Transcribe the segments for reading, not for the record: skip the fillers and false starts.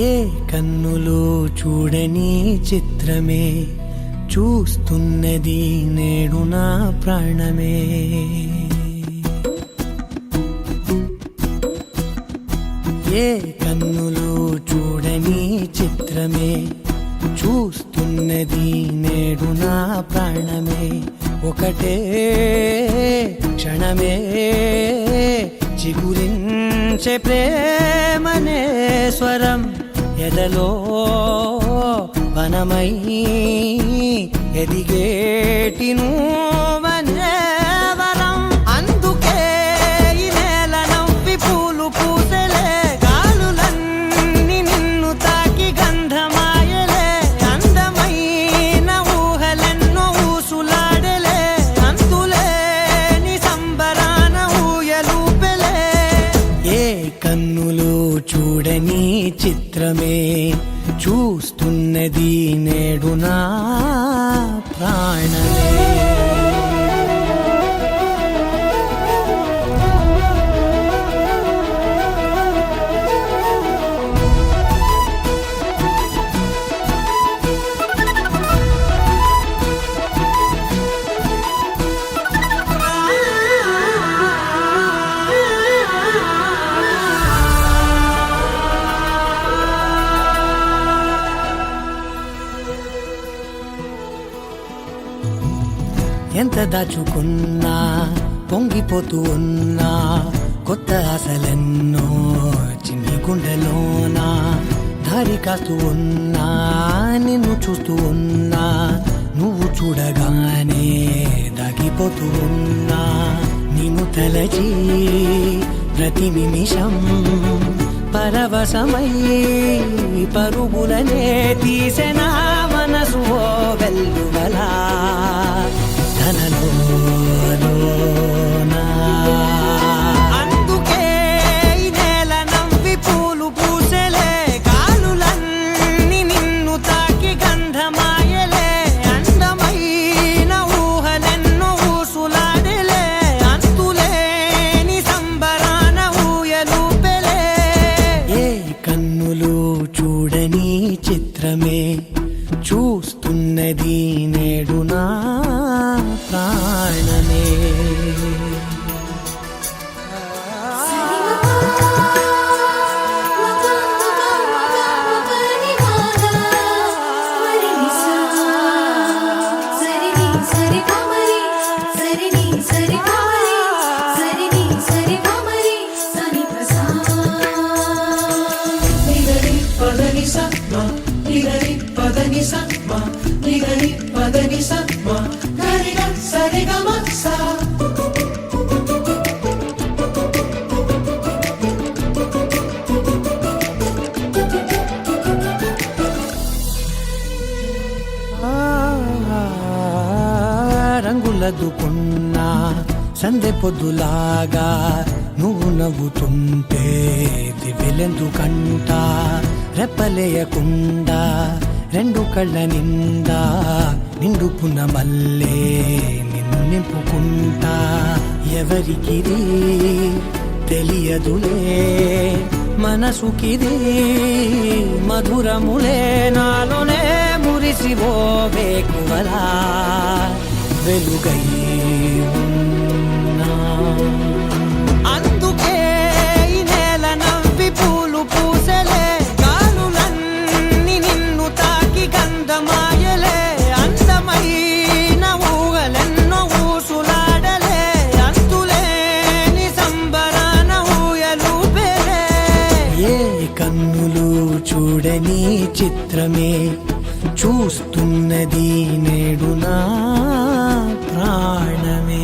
ఏ కన్నులు చూడని చిత్రమే చూస్తున్నది నేడు నా ప్రాణమే. ఏ కన్నులు చూడని చిత్రమే చూస్తున్నది నేడు నా ప్రాణమే. ఒకటే క్షణమే చిగురించే ప్రేమనే స్వరం ఎదలో వనమై ఎదిగేటి నువ్వనే వరం. అందుకే ఈ నేల నవ్వి పూలు పూసెలే, గాలులన్నీ నిన్ను తాకి గంధమాయలే. అందమైన ఊహలెన్నో ఊసులాడలే, అంతులేని సంబరాన ఊయలూపెలే. ఏ కన్నులు చూడని చిత్రమే చూస్తున్నది నేడు నా ప్రాణమే. ఎంత దాచుకున్నా పొంగిపోతూ ఉన్నా, కొత్త ఆశలెన్నో చిన్ని గుండెలోనా. దారి కాస్తూ ఉన్నా, నిన్ను చూస్తూ ఉన్నా, నువ్వు చూడగానే దాగిపోతూ ఉన్నా. నిన్ను తలచి ప్రతి నిమిషం పరవశమై పరుగులనే తీసెనా మనసు ఓ వెల్లువలా. అందుకే ఈ నేల నవ్వి పూలు పూసెలే, గాలులన్నీ నిన్ను తాకి గంధమాయలే. అందమైన ఊహలెన్నో ఊసులాడలే, అంతులేని సంబరాన ఊయలూపెలే. ఏ కన్నులు చూడని చిత్రమే చూస్తున్నది నేడు నా ప్రాణమే. రంగులదుకున్నా సందె పొద్దులాగా నువ్వు నవ్వుతుంటే దివ్వెలెందుకంట. రెప్పలేయకుండా రెండు కళ్ళ నిండా నిండుకున్న మల్లే నిన్ను నింపుకుంటా. ఎవరికిది తెలియదులే మనసుకిది మధురములే, నాలోనే మురిసివో వేకువలా వెలుగై ఉన్నా. అందుకే ఈ నేల నవ్వి పూలు పూసెలే, గాలులన్నీ నిన్ను తాకి గంధమాయలే. అందమైన ఊహలెన్నో ఊసులాడలే, అంతులేని సంబరాన ఊయలూపెలే. ఏ కన్నులు చూడని చిత్రమే చూస్తున్నది నేడు నా ప్రాణమే.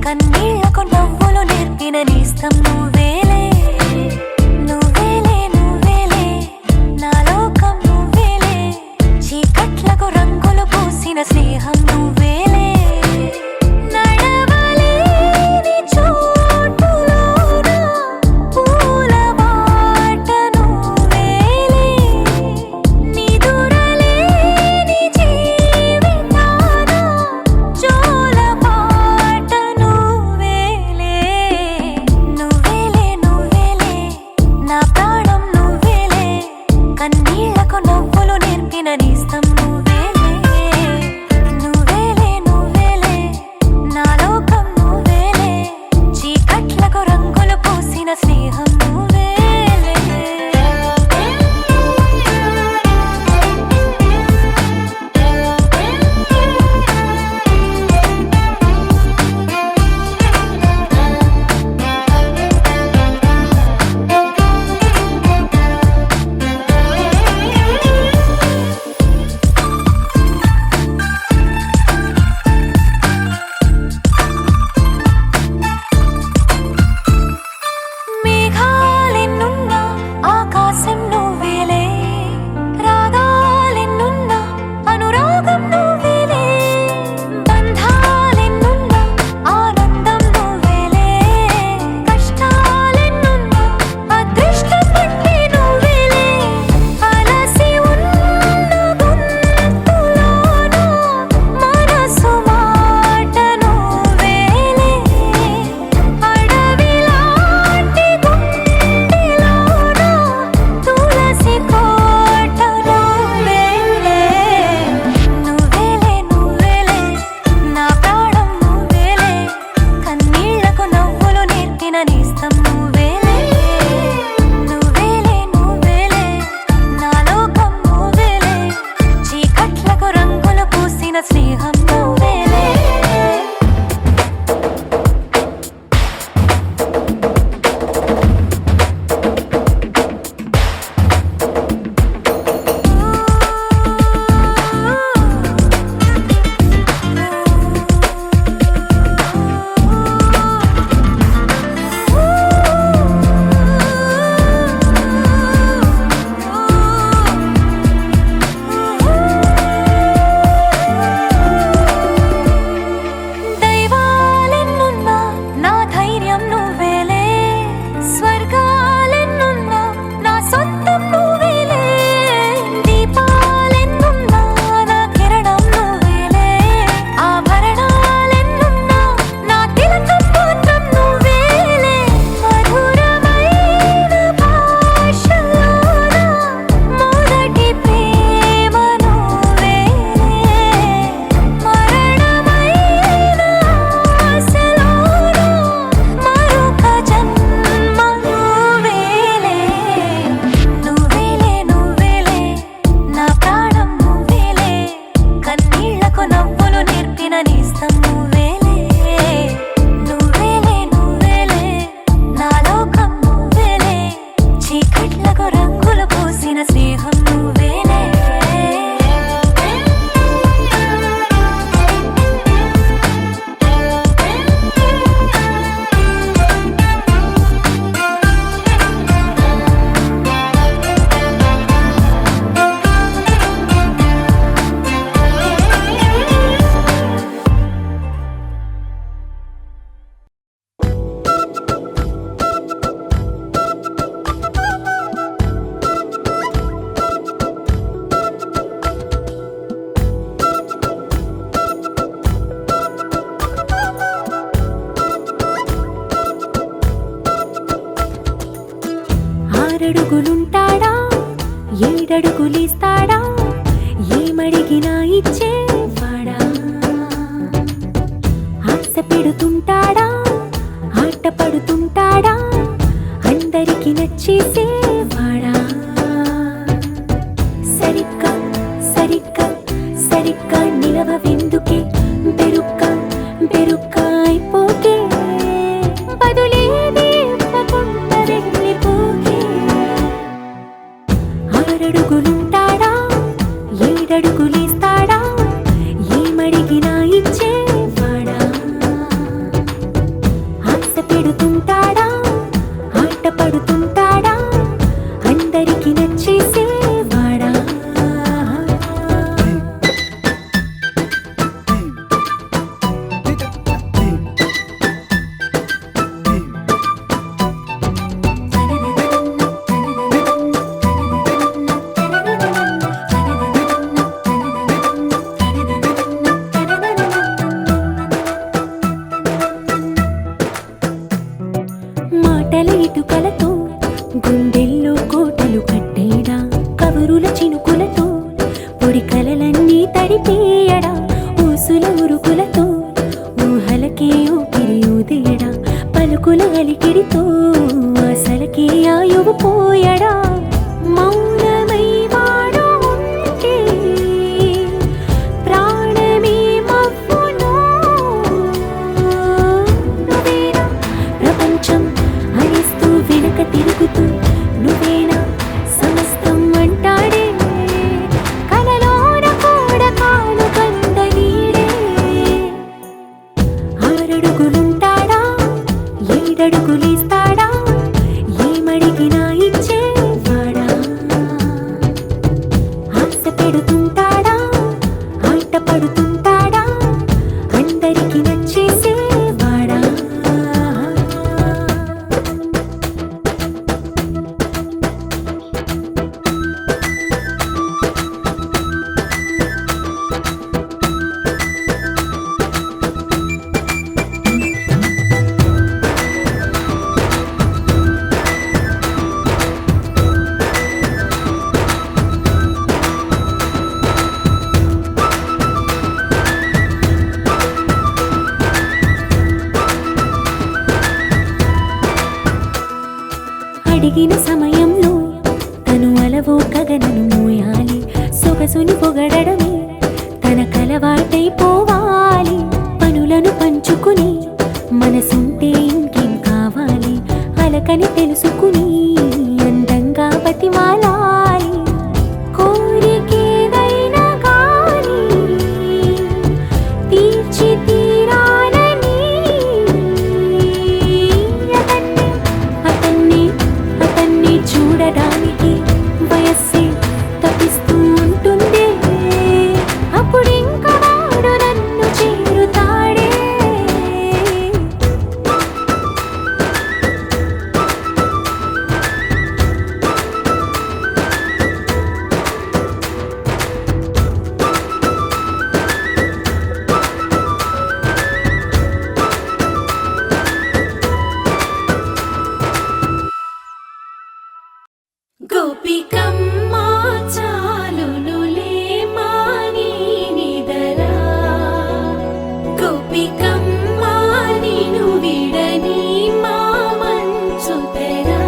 కన్నీళ్లకు నవ్వులు నేర్పిన నేస్తం నువ్వే. ఆరడుగులుంటాడా ఏడడుగులేస్తాడా ఏమడిగినా ఇచ్చేవాడా ఆశ పెడుతుంటాడా ఆట పడుతుంటాడా అందరికి నచ్చేసేవాడా సరిగ్గా సరిగ్గా సరిగ్గా నిలవవెందుకే బెరుక్క బెరుక్క అయిపోకే బదులేది ఇవ్వకుండా వెళ్ళిపోకే ఆరడుగులుంటాడా ఏడడుగులేస్తాడా ఏమడిగినా ఇచ్చేవాడా ఆశ పెడుతుంటాడా ఆట పడుతుంటాడా అందరికి నచ్చేసేవాడా మాటల ఇటుకలతో గుండెల్లో కోటలు కట్టేడా కబురుల చినుకులతో పొడి కలలన్నీ తడిపేయడా ఊసుల ఉరుకులతో ఊహలకే ఊపిరి ఊదేయడా పలుకుల అలికిడితో అసలకే ఆయువు పోయడా మౌనమై వాడు ఉంటే ప్రాణమే మవ్వును నువ్వేనా ప్రపంచం అరిస్తూ వెనక తిరుగుతూ నువ్వేనా సమస్తం అంటాడే కలలోన కూడా కాను కంద నీడే ఆరడుగులుంటాడా ఏడడుగులేస్తాడా ఏమడిగినా ఇచ్చేవాడా ఆశ పెడుతుంటాడా ఆట పడుతుంటాడా అందరికి నచ్చేసేవాడా అడిగిన సమయంలో తను అలవో గగనను మోయాలి సొగసుని పొగడమే తన కలవాటైపోవాలి పనులను పంచుకుని మనసుంటే ఇంకేం కావాలి అలకని తెలుసుకుని అందంగా బతిమాలాలి కోరికేదైనా గాని తీర్చి తీరాలని అతన్ని అతన్ని చూడడానికి వయస్సే తప్పిస్తూ ఉంటుంది అప్పుడింక వాడు నన్ను చేరుతాడే గోపికమ్మ చాలునులే మాని నిదరా గోపికమ్మ నిను విడని మా మంచు తెరా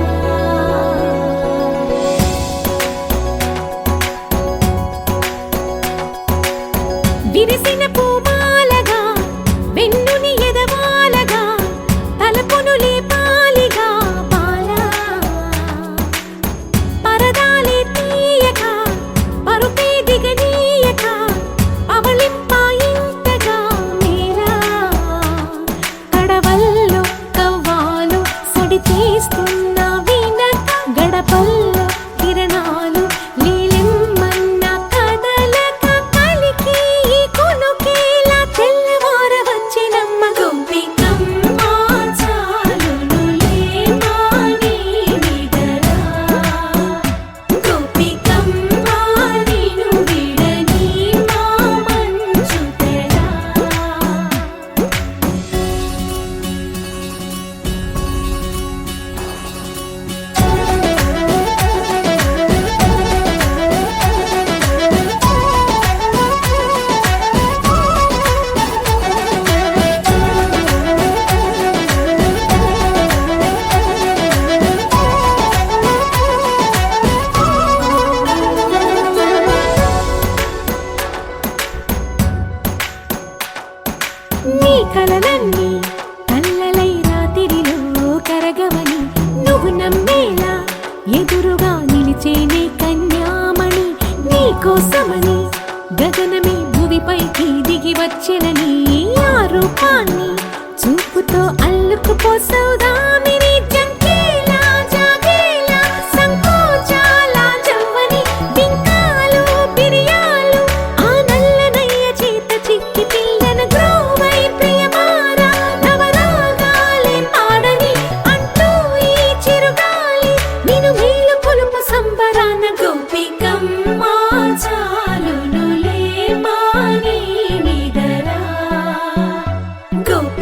విరిసిన పూమాలగా వెన్నుని ఎదవాలగా తలపును లేపాలిగా బాలా పరదాలే ఎదురుగా నిలిచేనే కన్యామణి నీకోసమని గగనమే భువిపైకి దిగి వచ్చినని ఆ రూపాన్ని చూపుతో అల్లుకుపోసౌదామిని జంకేలా జాగేలా సంకోచాల జవ్వని బింకాలు బిరియాలు ఆ నల్లనయ్య చేత చిక్కి పిల్లన గ్రోవై ప్రియమారా నవరాగాలే పాడని అంటూ ఈ చిరుగాలి నిన్ను మేలు పొలుపు సంబరాన గోపికమ్మ చాలునులే మాని నిదరా గోపి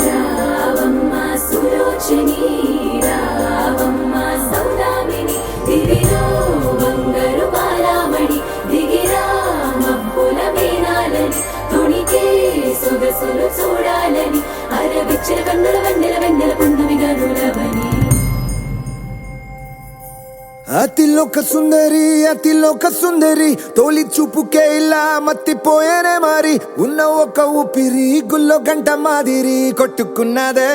రావమ్మ సులోచని రావమ్మ సౌదామిని దివిలో బంగారు బాలామణి దిగిరా మబ్బుల మేనాలని తుణికే సొగసులు చూడాలని అరవిచ్చిన కన్నుల వెన్నెల వెన్నెల పున్నమి గనులవని అతిలోక సుందరి తోలి చూపుకే ఇలా మత్తిపోయేనే మరి ఉన్న ఒక ఊపిరి గుల్లో గంట మాదిరి కొట్టుకున్నదే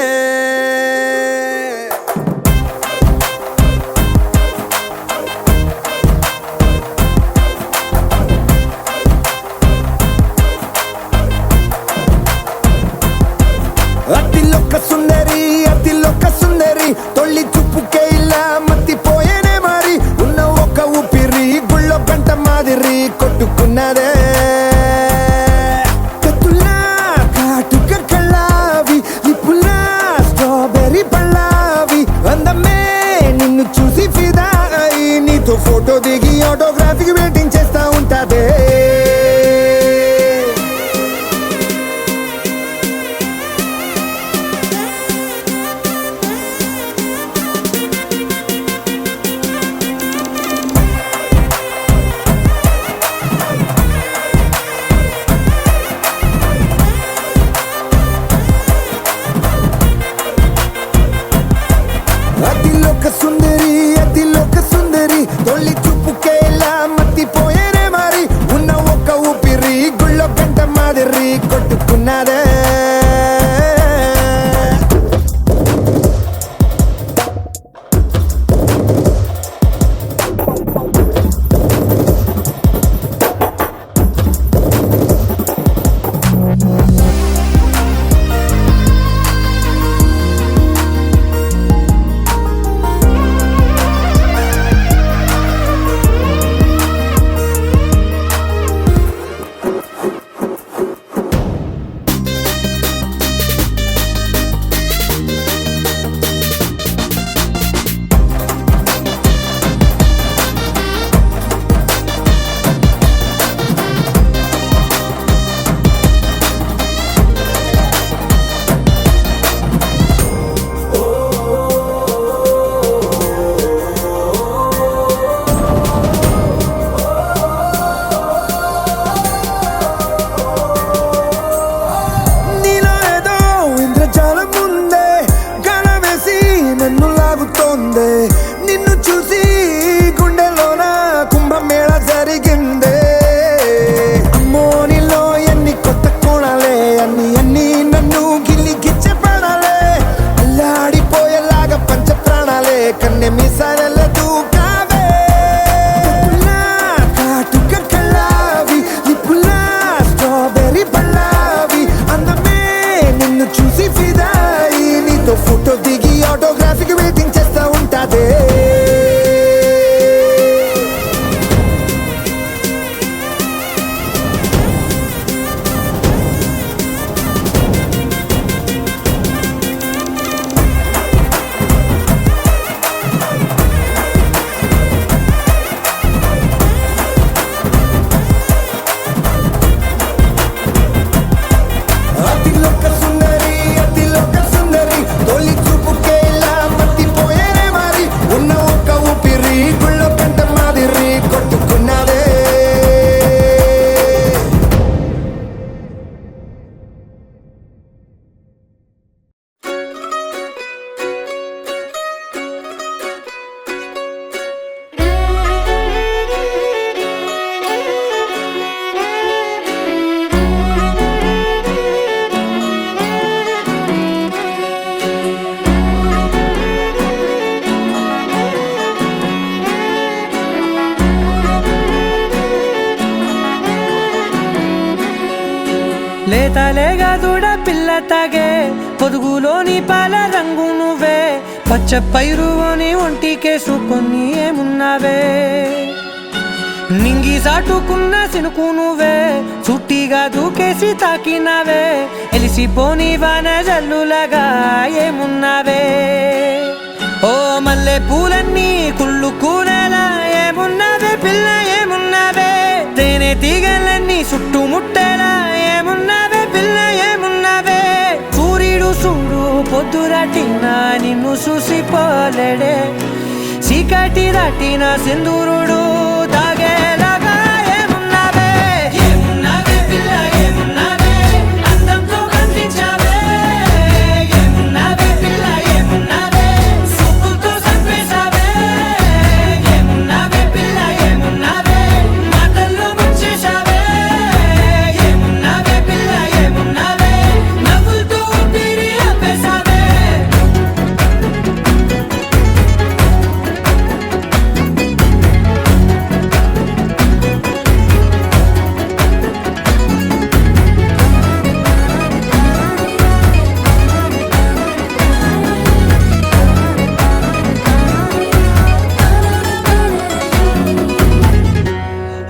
అతిలోక సుందరి తొలి చూపుకే ఇలా మత్తిపోయేనే మరి ఉన్న ఒక ఊపిరి గుళ్ళో గంట మాదిరి కొట్టుకున్నదే కత్తులా కాటుక కళ్ళావి లిప్పులా స్ట్రాబెర్రీ పళ్ళావి అందమే నిన్ను చూసి ఫిదా అయి నీతో ఫోటో దిగి ఆటోగ్రాఫీకి వెయిటింగ్ చేస్తా ఉంటాదే అతిలోక సుందరి తొలి చూపుకే ఇలా మత్తిపోయేనే మరి ఉన్న ఒక ఊపిరి గుళ్ళో గంట మాదిరి కొట్టుకున్నదే నిన్ను చూసి గుండెలోన కుంభమేళ జరిగిందే అమ్మో నీలో ఎన్ని కొత్త కోణాలే అన్ని నన్ను గిల్లిగిచ్చే ప్రాణాలే అల్లాడిపోయేలాగా పంచ ప్రాణాలే కన్నె మీసాల దూకావే కాటుక కళ్ళావి లిప్పులా స్ట్రాబెర్రీ పళ్ళావి అందమే నిన్ను చూసి ఫిదాయి నీతో ఫోటో దిగి ఆటోగ్రాఫీకి వెయిటింగ్ చేస్తా ఉంటాదే అతిలోక సుందరి తొలి చూపుకే ఇలా మత్తిపోయేనే మరి ఉన్న ఒక ఊపిరి గుళ్ళో గంట మాదిరి కొట్టుకున్నదే లేతలేగా దూడ పిల్ల తాగే పొదుగులోని పాల రంగు నువ్వే పచ్చ పైరుని ఒంటికేసుకొని ఏమున్నావే నింగి సాటుకున్న సినుకు నువ్వే చుట్టిగా దూకేసి తాకినావే ఎలిసిపోని వాన జల్లులాగా ఏమున్నావే ఓ మల్లె పూలన్నీ కుళ్ళు కూరలా ఏమున్నావే పిల్ల ఏమున్నావే తేనె తీగలన్నీ చుట్టుముట్టేలా ఏమున్నావే పిల్ల ఏమున్నావే పొద్దు రాటిన నిన్ను చూసిపోలేడే చీకటి దాటిన సింధూరుడు దాగేలాగా ఏమున్నావే ఏమున్నావే పిల్ల ఏమున్నావే అందంతో కనిపించావే ఏమున్నావే పిల్ల ఏమున్నావే సూపుతో చంపేశావే ఏమున్నావే పిల్ల ఏమున్నావే మాటల్లో ముంచేశావే ఏమున్నావే పిల్ల ఏమున్నావే నవ్వులతో ఊపిరి ఆపేశావే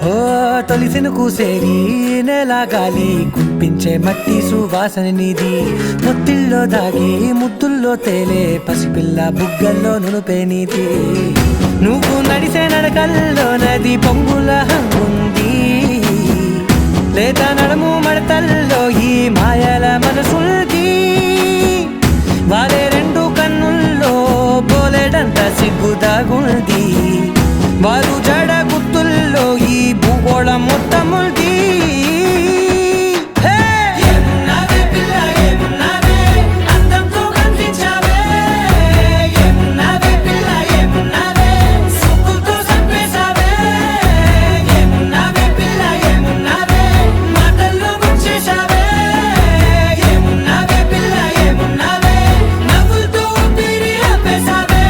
ఓ తొలిసిన కూసేరి నెల గాలి కుప్పించే మట్టి సువాసన నీది ముత్తిల్లో దాగి ముత్తుల్లో తేలే పసిపిల్ల బుగ్గల్లో నునుపే నీది నువ్వు నడిసే నడకల్లో నది పొంగుల హంగుంది లేత నడుము మడతల్లో ఈ మాయల మనసుంది వారే రెండు కన్నుల్లో పోలేడంత సిగ్గుదాగుంది వారు జడ గుత్తుల్లో ఈ భూగోళం మొత్తముంది ఏమున్నావే పిల్ల ఏమున్నావే అందంతో కనిపించావే ఏమున్నావే పిల్ల ఏమున్నావే సూపుతో చంపేశావే ఏమున్నావే పిల్ల ఏమున్నావే మాటల్లో ముంచేశావే ఏమున్నావే పిల్ల ఏమున్నావే నవ్వులతో ఊపిరి ఆపేశావే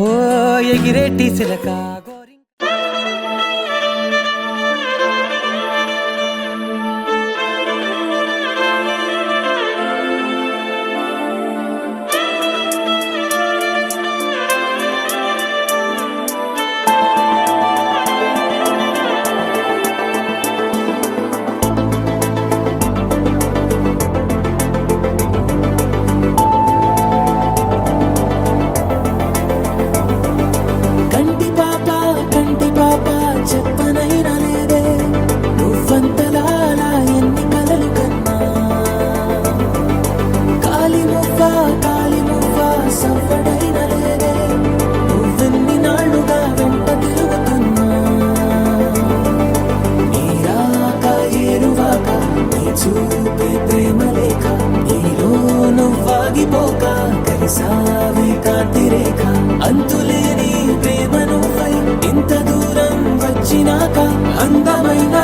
ఓ ఎగిరేటి సిలక గోరి కంటి పాప చెప్పనైనా లేదే నువ్వంతలా ఎన్ని కలలు కన్నా కాలి మువ్వ సవ్వడైనా లేదే నువ్వెన్ని నాళ్ళుగా వెంట తిరుగుతున్నా నీరాక ఏరువాక నీ చూపే ప్రేమ లేక నీలో నువ్వాగిపోక కలిసావే కాంతి రేఖ అంతులేని ప్రేమ నువ్వై ఇంత దూరం వచ్చినాక అందమైన